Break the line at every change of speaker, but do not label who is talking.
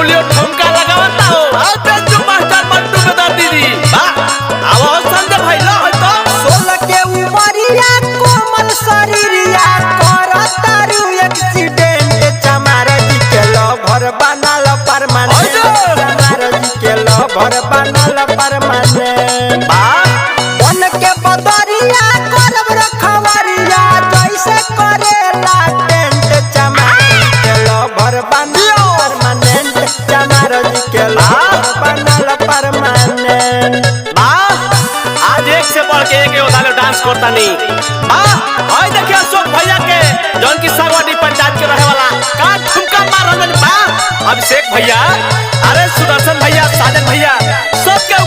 Julio ठुमका लगावता हो आते जो मास्टर मंटू बता दीदी वाह आओ संजय भाई लो है तो
16 के उमरिया कोमल शरीरिया करतारू एक्सीडेंट चमार जी के लवर बनल परमानेंट चमार जी के लवर बनल परमानेंट बन के बदरिया करब रखवरिया जैसे करेला टेंट चमार जी के लवर बनल परमानेंट चमार जी के लवर बनल परमानेंट
आज एक से बढ़ के एक उदाले डांस करता नहीं हाय देखिए अशोक भैया के जौन की सागवानी पंचायत के रहे वाला का ठुमका मार रहल बा अभिषेक भैया अरे सुदर्शन भैया साजन भैया सब के